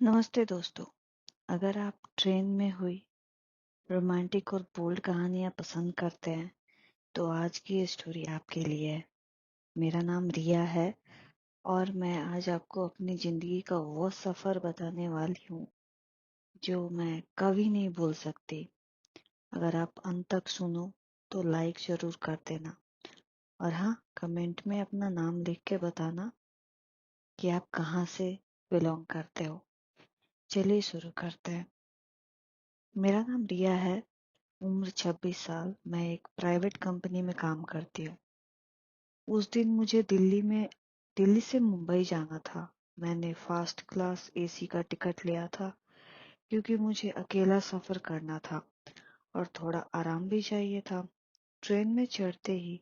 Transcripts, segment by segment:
नमस्ते दोस्तों। अगर आप ट्रेन में हुई रोमांटिक और बोल्ड कहानियाँ पसंद करते हैं तो आज की ये स्टोरी आपके लिए है। मेरा नाम रिया है और मैं आज आपको अपनी ज़िंदगी का वो सफ़र बताने वाली हूँ जो मैं कभी नहीं भूल सकती। अगर आप अंत तक सुनो तो लाइक ज़रूर कर देना और हाँ, कमेंट में अपना नाम लिख के बताना कि आप कहाँ से बिलोंग करते हो। चलिए शुरू करते हैं। मेरा नाम रिया है। उम्र 26 साल। मैं एक प्राइवेट कंपनी में काम करती हूँ। उस दिन मुझे दिल्ली से मुंबई जाना था। मैंने फर्स्ट क्लास एसी का टिकट लिया था क्योंकि मुझे अकेला सफर करना था और थोड़ा आराम भी चाहिए था। ट्रेन में चढ़ते ही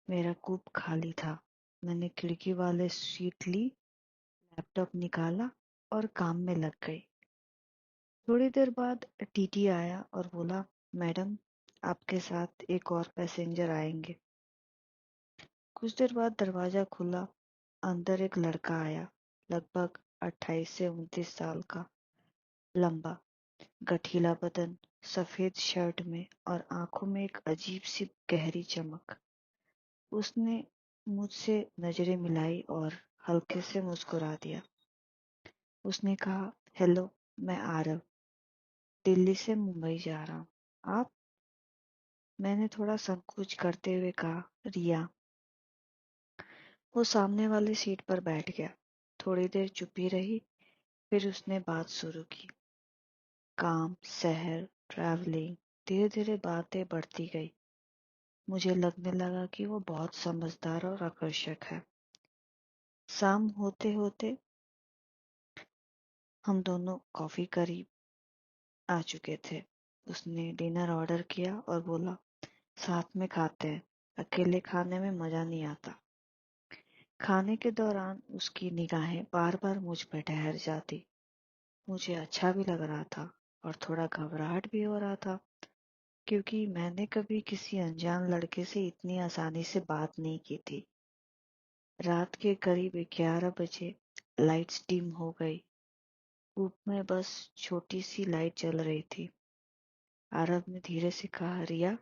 मेरा कूप खाली था। मैंने खिड़की वाले सीट ली, लैपटॉप निकाला और काम में लग गई। थोड़ी देर बाद टीटी आया और बोला, मैडम, आपके साथ एक और पैसेंजर आएंगे। कुछ देर बाद दरवाजा खुला। अंदर एक लड़का आया, लगभग 28 से 29 साल का, लंबा, गठीला बदन, सफेद शर्ट में और आंखों में एक अजीब सी गहरी चमक। उसने मुझसे नजरें मिलाई और हल्के से मुस्कुरा दिया। उसने कहा, हेलो, मैं आरव, दिल्ली से मुंबई जा रहा हूँ। आप? मैंने थोड़ा संकोच करते हुए कहा, रिया। वो सामने वाली सीट पर बैठ गया। थोड़ी देर चुपी रही, फिर उसने बात शुरू की। काम, शहर, ट्रैवलिंग। धीरे धीरे बातें बढ़ती गई। मुझे लगने लगा कि वो बहुत समझदार और आकर्षक है। शाम होते होते हम दोनों कॉफी करीब आ चुके थे। उसने डिनर ऑर्डर किया और बोला, साथ में खाते हैं, अकेले खाने में मजा नहीं आता। खाने के दौरान उसकी निगाहें बार बार मुझ पर ठहर जाती। मुझे अच्छा भी लग रहा था और थोड़ा घबराहट भी हो रहा था क्योंकि मैंने कभी किसी अनजान लड़के से इतनी आसानी से बात नहीं की थी। रात के करीब 11 बजे लाइट्स डिम हो गई। कूप में बस छोटी सी लाइट जल रही थी। आरव ने धीरे से कहा, रिया,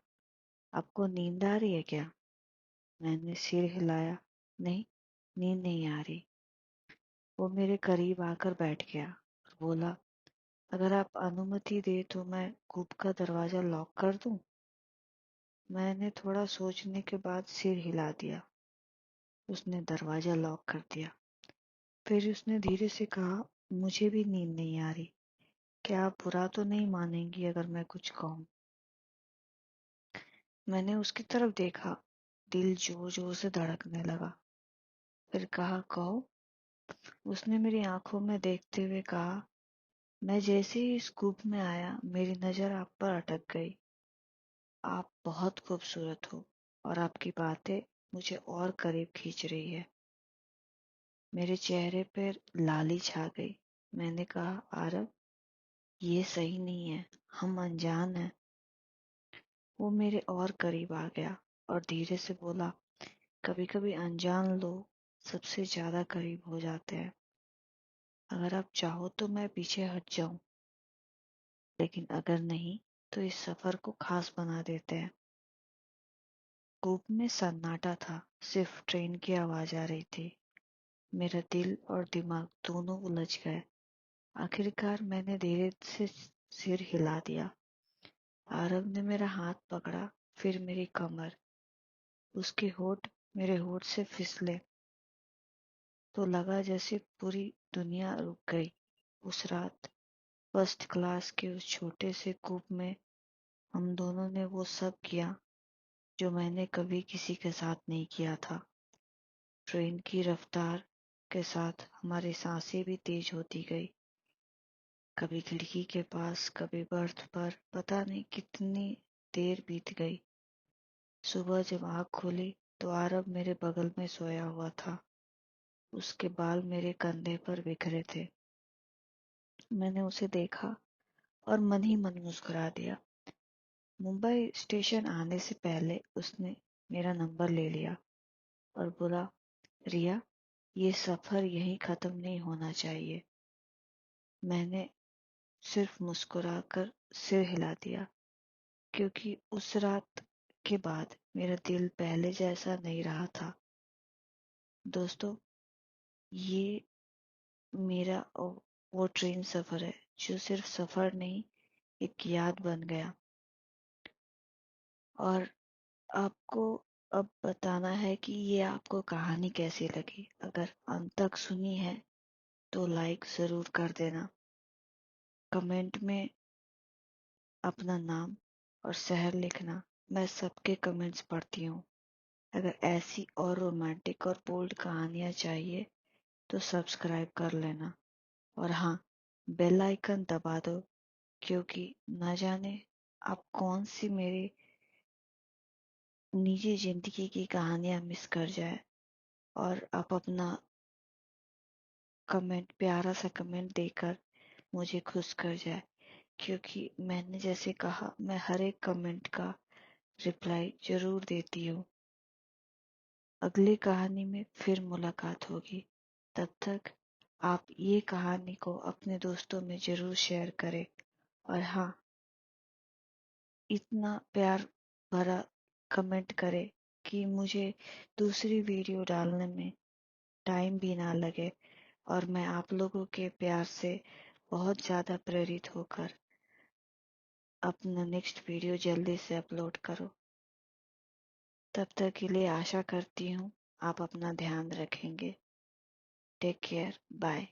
आपको नींद आ रही है क्या? मैंने सिर हिलाया। नहीं, नींद नहीं आ रही। वो मेरे करीब आकर बैठ गया और बोला, अगर आप अनुमति दे तो मैं कूप का दरवाजा लॉक कर दूं? मैंने थोड़ा सोचने के बाद सिर हिला दिया। उसने दरवाजा लॉक कर दिया। फिर उसने धीरे से कहा, मुझे भी नींद नहीं आ रही। क्या आप बुरा तो नहीं मानेंगी अगर मैं कुछ कहूँ? मैंने उसकी तरफ देखा। दिल जोर जोर से धड़कने लगा। फिर कहा, कहो। उसने मेरी आंखों में देखते हुए कहा, मैं जैसे ही इस कूप में आया मेरी नजर आप पर अटक गई। आप बहुत खूबसूरत हो और आपकी बातें मुझे और करीब खींच रही है। मेरे चेहरे पर लाली छा गई। मैंने कहा, आरव, ये सही नहीं है, हम अनजान हैं। वो मेरे और करीब आ गया और धीरे से बोला, कभी कभी अनजान लोग सबसे ज्यादा करीब हो जाते हैं। अगर आप चाहो तो मैं पीछे हट जाऊं, लेकिन अगर नहीं तो इस सफर को खास बना देते हैं। कूप में सन्नाटा था, सिर्फ ट्रेन की आवाज आ रही थी। मेरा दिल और दिमाग दोनों उलझ गए। आखिरकार मैंने धीरे से सिर हिला दिया। आरव ने मेरा हाथ पकड़ा, फिर मेरी कमर। उसके होठ मेरे होठ से फिसले तो लगा जैसे पूरी दुनिया रुक गई। उस रात फर्स्ट क्लास के उस छोटे से कूप में हम दोनों ने वो सब किया जो मैंने कभी किसी के साथ नहीं किया था। ट्रेन की रफ्तार के साथ हमारी सांसें भी तेज होती गई। कभी खिड़की के पास, कभी बर्थ पर, पता नहीं कितनी देर बीत गई। सुबह जब आँख खुली तो आरव मेरे बगल में सोया हुआ था। उसके बाल मेरे कंधे पर बिखरे थे। मैंने उसे देखा और मन ही मन मुस्कुरा दिया। मुंबई स्टेशन आने से पहले उसने मेरा नंबर ले लिया और बोला, रिया, ये सफर यहीं खत्म नहीं होना चाहिए। मैंने सिर्फ मुस्कुराकर सिर हिला दिया, क्योंकि उस रात के बाद मेरा दिल पहले जैसा नहीं रहा था। दोस्तों, ये मेरा वो ट्रेन सफर है जो सिर्फ सफर नहीं, एक याद बन गया। और आपको अब बताना है कि ये आपको कहानी कैसी लगी। अगर अंत तक सुनी है तो लाइक जरूर कर देना। कमेंट में अपना नाम और शहर लिखना। मैं सबके कमेंट्स पढ़ती हूँ। अगर ऐसी और रोमांटिक और बोल्ड कहानियाँ चाहिए तो सब्सक्राइब कर लेना। और हाँ, बेल आइकन दबा दो, क्योंकि ना जाने आप कौन सी मेरी निजी जिंदगी की कहानियां मिस कर जाए और आप अपना कमेंट, प्यारा सा कमेंट देकर मुझे खुश कर जाए। क्योंकि मैंने जैसे कहा, मैं हर एक कमेंट का रिप्लाई जरूर देती हूँ। अगली कहानी में फिर मुलाकात होगी। तब तक आप ये कहानी को अपने दोस्तों में जरूर शेयर करें। और हाँ, इतना प्यार भरा कमेंट करें कि मुझे दूसरी वीडियो डालने में टाइम भी ना लगे और मैं आप लोगों के प्यार से बहुत ज़्यादा प्रेरित होकर अपना नेक्स्ट वीडियो जल्दी से अपलोड करो। तब तक के लिए आशा करती हूँ आप अपना ध्यान रखेंगे। Take care, bye.